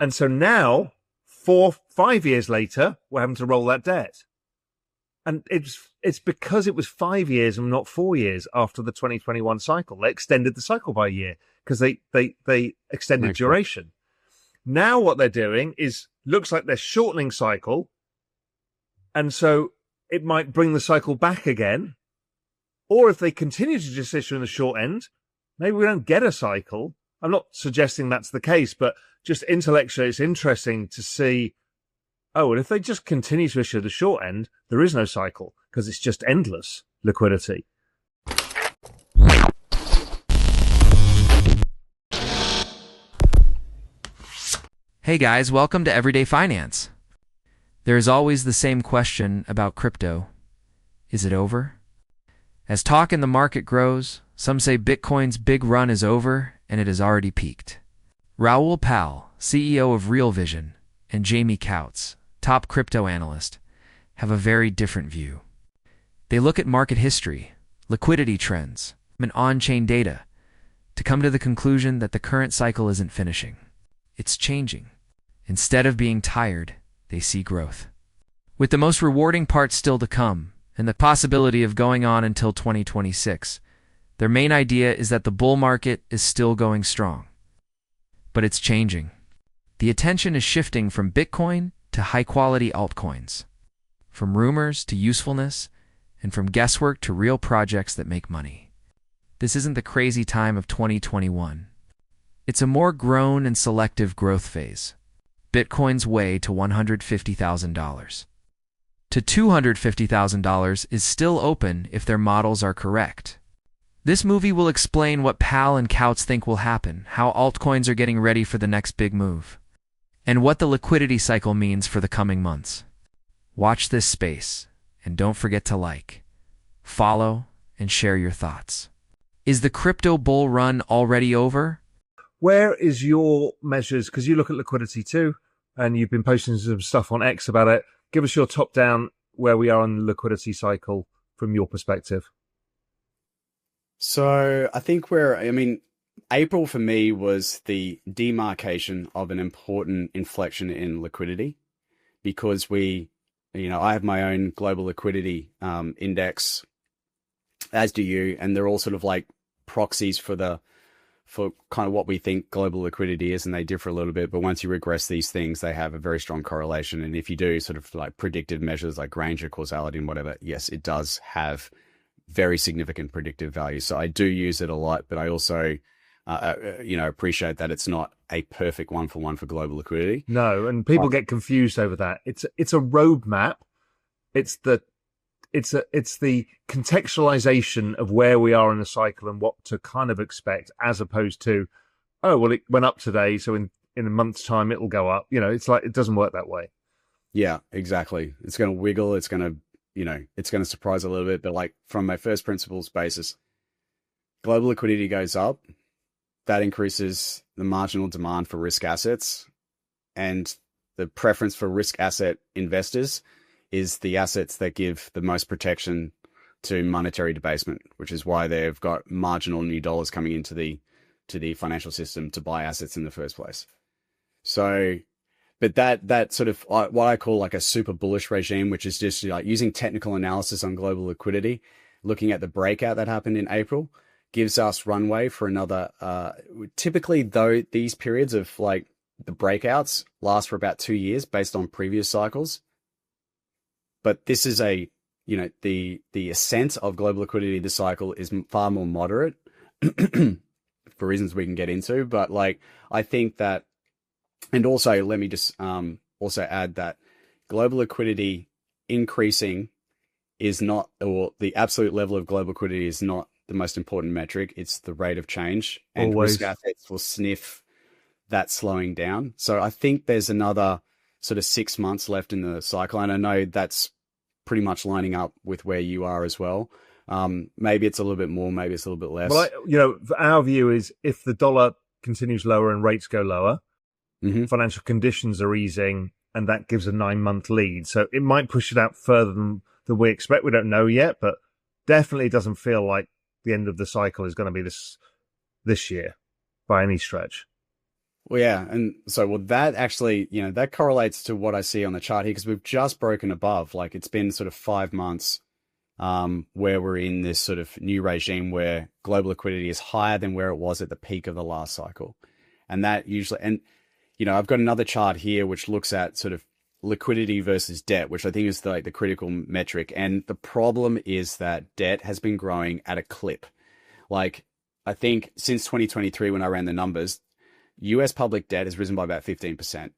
And so now, 5 years later, we're having to roll that debt. And it's because it was 5 years and not 4 years after the 2021 cycle. They extended the cycle by a year because they extended duration. Now what they're doing is, looks like they're shortening cycle. And so it might bring the cycle back again. Or if they continue to just issue in the short end, maybe we don't get a cycle. I'm not suggesting that's the case, but just intellectually, it's interesting to see, oh, and if they just continue to issue the short end, there is no cycle because it's just endless liquidity. Hey guys, welcome to Everyday Finance. There is always the same question about crypto. Is it over? As talk in the market grows, some say Bitcoin's big run is over and it has already peaked. Raoul Pal, CEO of Real Vision, and Jamie Coutts, top crypto analyst, have a very different view. They look at market history, liquidity trends, and on-chain data to come to the conclusion that the current cycle isn't finishing. It's changing. Instead of being tired, they see growth. With the most rewarding part still to come, and the possibility of going on until 2026, their main idea is that the bull market is still going strong. But it's changing. The attention is shifting from Bitcoin to high-quality altcoins, from rumors to usefulness, and from guesswork to real projects that make money. This isn't the crazy time of 2021. It's a more grown and selective growth phase. Bitcoin's way to $150,000 to $250,000 is still open if their models are correct. This movie will explain what Pal and Coutts think will happen, how altcoins are getting ready for the next big move, and what the liquidity cycle means for the coming months. Watch this space, and don't forget to like, follow, and share your thoughts. Is the crypto bull run already over? Where is your measures? Because you look at liquidity too, and you've been posting some stuff on X about it. Give us your top down where we are on the liquidity cycle from your perspective. So I think April for me was the demarcation of an important inflection in liquidity because I have my own global liquidity index, as do you, and they're all sort of like proxies for kind of what we think global liquidity is, and they differ a little bit. But once you regress these things, they have a very strong correlation. And if you do sort of like predictive measures like Granger, causality, and whatever, yes, it does have very significant predictive value. So I do use it a lot, but I also, appreciate that it's not a perfect one-for-one for global liquidity. No, and people get confused over that. It's a roadmap. It's the contextualization of where we are in the cycle and what to kind of expect, as opposed to, oh, well, it went up today, so in a month's time it'll go up. It's like it doesn't work that way. Yeah, exactly. It's going to wiggle. It's going to surprise a little bit. But like from my first principles basis, global liquidity goes up. That increases the marginal demand for risk assets, and the preference for risk asset investors is the assets that give the most protection to monetary debasement, which is why they've got marginal new dollars coming into the financial system to buy assets in the first place. So, but that sort of what I call like a super bullish regime, which is just like using technical analysis on global liquidity, looking at the breakout that happened in April, gives us runway for another. Typically, though, these periods of like the breakouts last for about 2 years based on previous cycles. But this is the ascent of global liquidity this cycle is far more moderate for reasons we can get into. But like, I think that, and also let me just also add that global liquidity increasing is not, or the absolute level of global liquidity is not the most important metric. It's the rate of change, and risk assets will sniff that slowing down. So I think there's another sort of 6 months left in the cycle. And I know that's pretty much lining up with where you are as well. Maybe it's a little bit more, maybe it's a little bit less. Well, our view is if the dollar continues lower and rates go lower, financial conditions are easing, and that gives a 9-month lead. So it might push it out further than we expect. We don't know yet, but definitely doesn't feel like the end of the cycle is going to be this year by any stretch. Well, yeah, and so that actually, that correlates to what I see on the chart here because we've just broken above. Like it's been sort of 5 months where we're in this sort of new regime where global liquidity is higher than where it was at the peak of the last cycle, and that usually, and I've got another chart here which looks at sort of liquidity versus debt, which I think is the critical metric, and the problem is that debt has been growing at a clip. Like I think since 2023, when I ran the numbers, US public debt has risen by about 15%.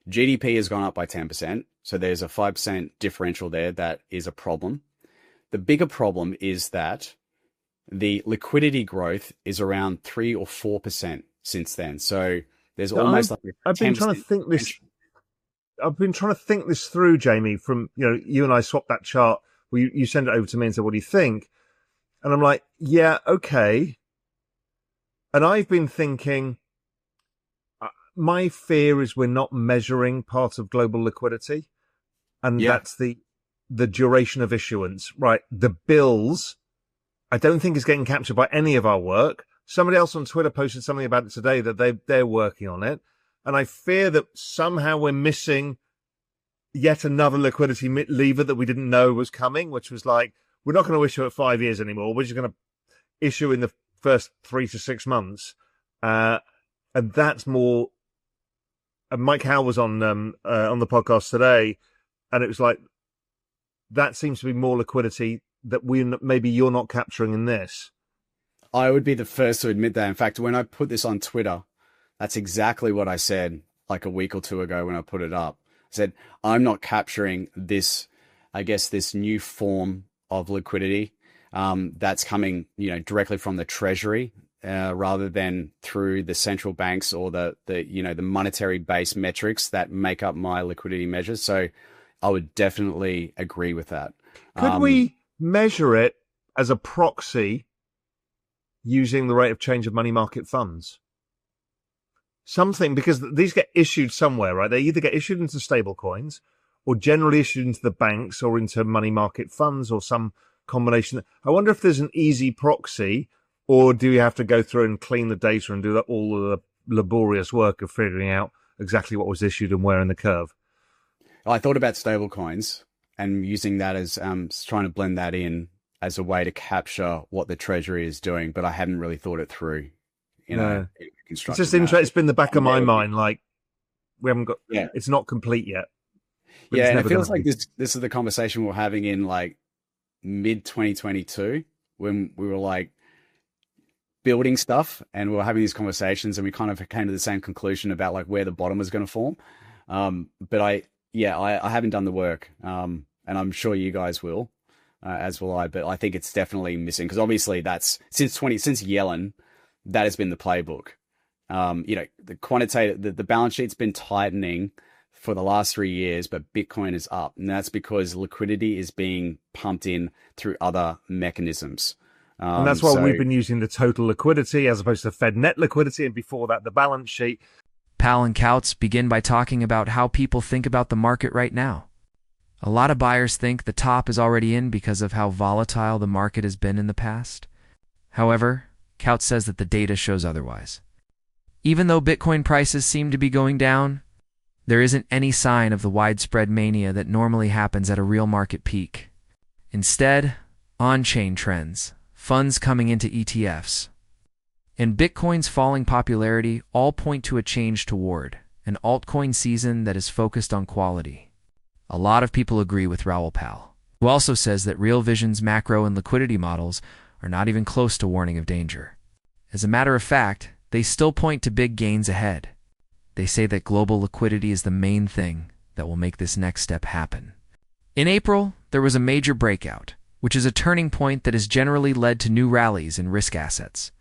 GDP has gone up by 10%. So there's a 5% differential there that is a problem. The bigger problem is that the liquidity growth is around 3 or 4% since then. So there's almost I've been trying to think this. I've been trying to think this through, Jamie, from, you and I swapped that chart where you send it over to me and said, what do you think? And I'm like, yeah, okay. And I've been thinking, my fear is we're not measuring part of global liquidity, and that's the duration of issuance, right? The bills, I don't think is getting captured by any of our work. Somebody else on Twitter posted something about it today that they're working on it, and I fear that somehow we're missing yet another liquidity lever that we didn't know was coming, which was like, we're not going to issue at 5 years anymore. We're just going to issue in the first 3 to 6 months, and that's more. And Mike Howe was on the podcast today, and it was like, that seems to be more liquidity that maybe you're not capturing in this. I would be the first to admit that. In fact, when I put this on Twitter, that's exactly what I said like a week or two ago when I put it up. I said, I'm not capturing this, I guess, this new form of liquidity that's coming, directly from the Treasury. Rather than through the central banks or the monetary based metrics that make up my liquidity measures. So I would definitely agree with that. Could we measure it as a proxy using the rate of change of money market funds? Something, because these get issued somewhere, right? They either get issued into stable coins or generally issued into the banks or into money market funds or some combination. I wonder if there's an easy proxy. Or do you have to go through and clean the data and do all of the laborious work of figuring out exactly what was issued and where in the curve? I thought about stable coins and using that as trying to blend that in as a way to capture what the Treasury is doing, but I hadn't really thought it through. It's just interesting. It's been in the back of my mind, like we haven't got. Yeah. It's not complete yet. Yeah, and it feels like this is the conversation we're having in like mid 2022 when we were like building stuff and we were having these conversations and we kind of came to the same conclusion about like where the bottom was going to form. But I haven't done the work, and I'm sure you guys will, as will I. But I think it's definitely missing because obviously that's since Yellen, that has been the playbook. The quantitative, the balance sheet's been tightening for the last 3 years, but Bitcoin is up, and that's because liquidity is being pumped in through other mechanisms. And that's why we've been using the total liquidity as opposed to Fed net liquidity, and before that, the balance sheet. Pal and Coutts begin by talking about how people think about the market right now. A lot of buyers think the top is already in because of how volatile the market has been in the past. However, Coutts says that the data shows otherwise. Even though Bitcoin prices seem to be going down, there isn't any sign of the widespread mania that normally happens at a real market peak. Instead, on-chain trends, funds coming into ETFs, and Bitcoin's falling popularity all point to a change toward an altcoin season that is focused on quality. A lot of people agree with Raoul Pal, who also says that Real Vision's macro and liquidity models are not even close to warning of danger. As a matter of fact, they still point to big gains ahead. They say that global liquidity is the main thing that will make this next step happen. In April, there was a major breakout, which is a turning point that has generally led to new rallies in risk assets.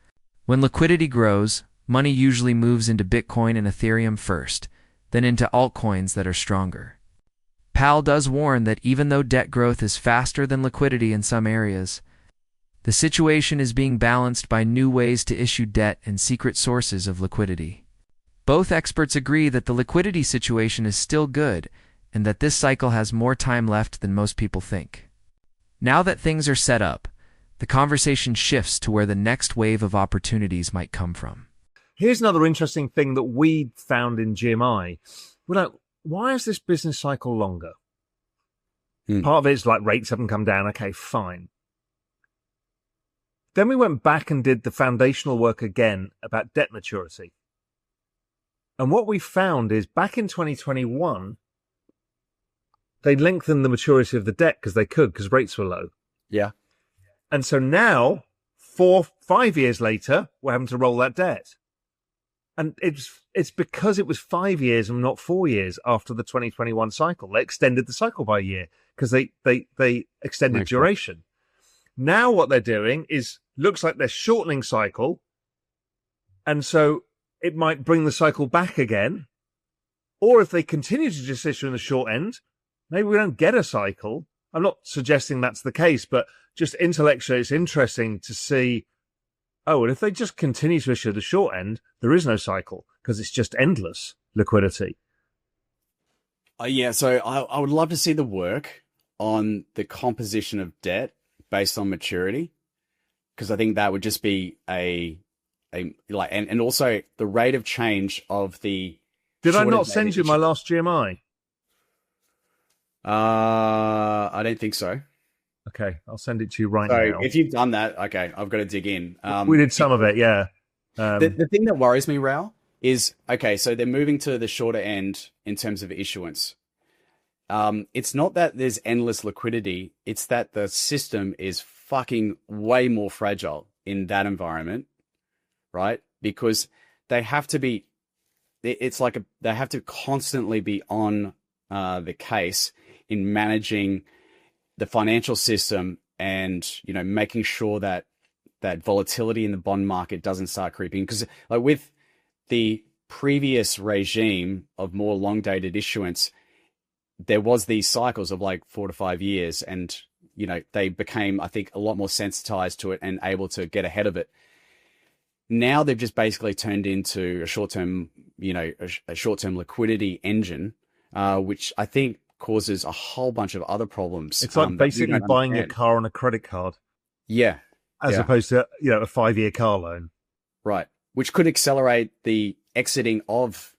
When liquidity grows, money usually moves into Bitcoin and Ethereum first, then into altcoins that are stronger. Pal does warn that even though debt growth is faster than liquidity in some areas, the situation is being balanced by new ways to issue debt and secret sources of liquidity. Both experts agree that the liquidity situation is still good and that this cycle has more time left than most people think. Now that things are set up, the conversation shifts to where the next wave of opportunities might come from. Here's another interesting thing that we found in GMI. We're like, why is this business cycle longer? Part of it is like rates haven't come down. Okay, fine. Then we went back and did the foundational work again about debt maturity. And what we found is back in 2021, they lengthened the maturity of the debt because they could, because rates were low. Yeah. And so now, 5 years later, we're having to roll that debt. And it's because it was 5 years and not 4 years after the 2021 cycle. They extended the cycle by a year because they extended duration. Now what they're doing is, looks like they're shortening cycle. And so it might bring the cycle back again. Or if they continue to just issue in the short end, maybe we don't get a cycle. I'm not suggesting that's the case, but just intellectually, it's interesting to see, and if they just continue to issue the short end, there is no cycle because it's just endless liquidity. Yeah, so I would love to see the work on the composition of debt based on maturity, because I think that would just be and also the rate of change of the. Did I not send you my last GMI? I don't think so. Okay, I'll send it to you right now. So if you've done that, okay, I've got to dig in. We did some of it, yeah. The thing that worries me, Raoul, is, okay, so they're moving to the shorter end in terms of issuance. It's not that there's endless liquidity. It's that the system is fucking way more fragile in that environment, right? Because they have to be, they have to constantly be on the case in managing the financial system and, making sure that volatility in the bond market doesn't start creeping. Because like with the previous regime of more long dated issuance, there was these cycles of like 4 to 5 years, and they became, I think, a lot more sensitized to it and able to get ahead of it. Now they've just basically turned into a short-term, a short-term liquidity engine, which I think causes a whole bunch of other problems. It's like basically buying a car on a credit card. Yeah. As opposed to, a 5-year car loan. Right. Which could accelerate the exiting of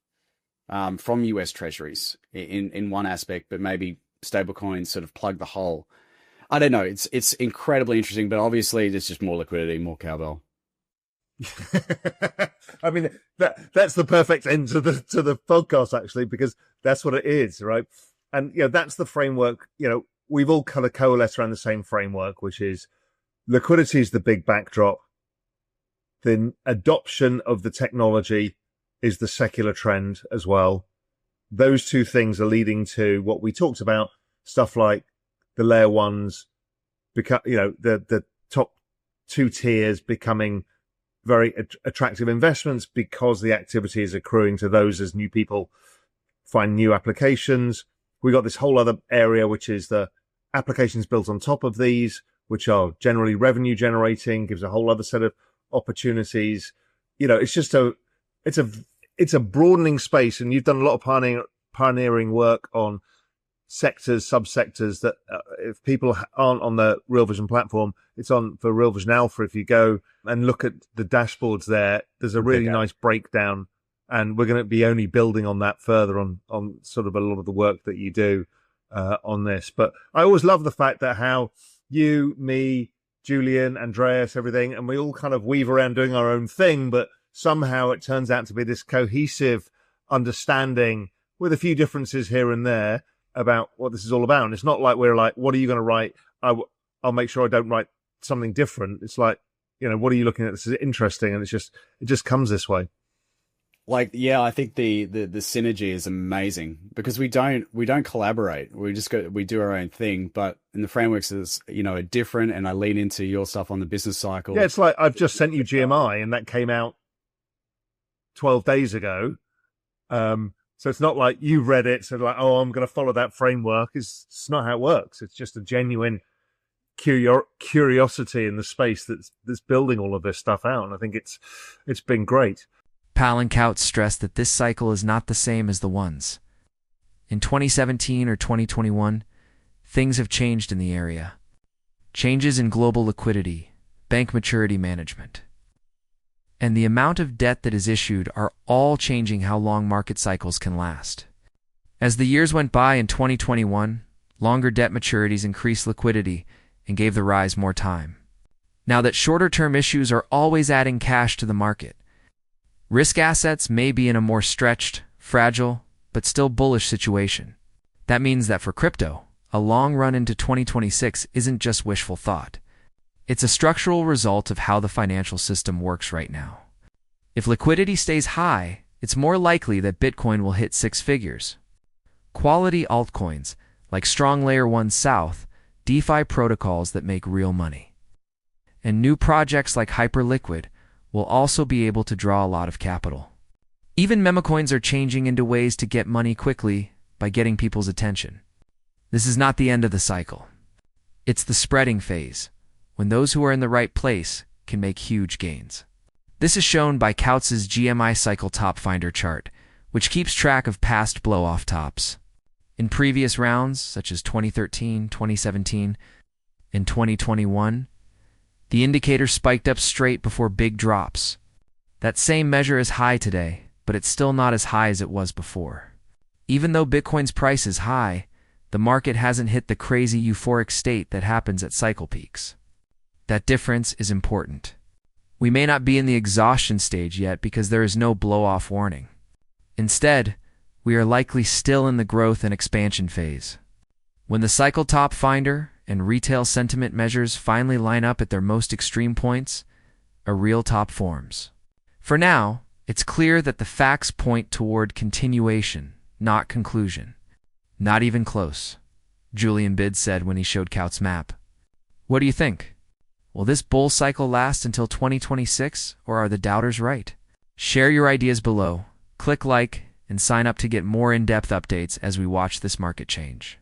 from US treasuries in one aspect, but maybe stablecoins sort of plug the hole. I don't know. It's incredibly interesting, but obviously there's just more liquidity, more cowbell. I mean, that's the perfect end to the podcast, actually, because that's what it is, right? And that's the framework. We've all kind of coalesced around the same framework, which is liquidity is the big backdrop. The adoption of the technology is the secular trend as well. Those two things are leading to what we talked about, stuff like the layer ones, the top two tiers becoming very attractive investments because the activity is accruing to those as new people find new applications. We got this whole other area, which is the applications built on top of these, which are generally revenue generating, gives a whole other set of opportunities. It's just it's a broadening space, and you've done a lot of pioneering work on sectors, subsectors that if people aren't on the Real Vision platform, it's on for Real Vision Alpha. If you go and look at the dashboards there's a really nice breakdown, and we're going to be only building on that further on sort of a lot of the work that you do on this. But I always love the fact that how you, me, Julian, Andreas, everything, and we all kind of weave around doing our own thing, but somehow it turns out to be this cohesive understanding with a few differences here and there about what this is all about. And it's not like we're like, what are you going to write? I'll make sure I don't write something different. It's like, what are you looking at? This is interesting. And it just comes this way. Like, yeah, I think the synergy is amazing because we don't collaborate. We do our own thing, but in the frameworks is, are different, and I lean into your stuff on the business cycle. Yeah. It's like, I've just sent you GMI and that came out 12 days ago. So it's not like you read it, so like, I'm going to follow that framework. It's not how it works. It's just a genuine curiosity in the space that's building all of this stuff out. And I think it's been great. Pal and Coutts stressed that this cycle is not the same as the ones. In 2017 or 2021, things have changed in the area. Changes in global liquidity, bank maturity management. and the amount of debt that is issued are all changing how long market cycles can last. As the years went by in 2021, longer debt maturities increased liquidity and gave the rise more time. Now that shorter-term issues are always adding cash to the market, risk assets may be in a more stretched, fragile, but still bullish situation. That means that for crypto, a long run into 2026 isn't just wishful thought. It's a structural result of how the financial system works right now. If liquidity stays high, it's more likely that Bitcoin will hit six figures. Quality altcoins, like strong Layer 1 South, DeFi protocols that make real money. And new projects like Hyperliquid will also be able to draw a lot of capital. Even memecoins are changing into ways to get money quickly by getting people's attention. This is not the end of the cycle. It's the spreading phase, when those who are in the right place can make huge gains. This is shown by Coutts' GMI cycle top finder chart, which keeps track of past blow-off tops. In previous rounds, such as 2013, 2017, and 2021, the indicator spiked up straight before big drops. That same measure is high today, but it's still not as high as it was before. Even though Bitcoin's price is high, the market hasn't hit the crazy euphoric state that happens at cycle peaks. That difference is important. We may not be in the exhaustion stage yet because there is no blow-off warning. Instead, we are likely still in the growth and expansion phase. When the cycle top finder and retail sentiment measures finally line up at their most extreme points, a real top forms. For now, it's clear that the facts point toward continuation, not conclusion. Not even close, Julian Bidd said when he showed Coutts' map. What do you think? Will this bull cycle last until 2026, or are the doubters right? Share your ideas below, click like, and sign up to get more in-depth updates as we watch this market change.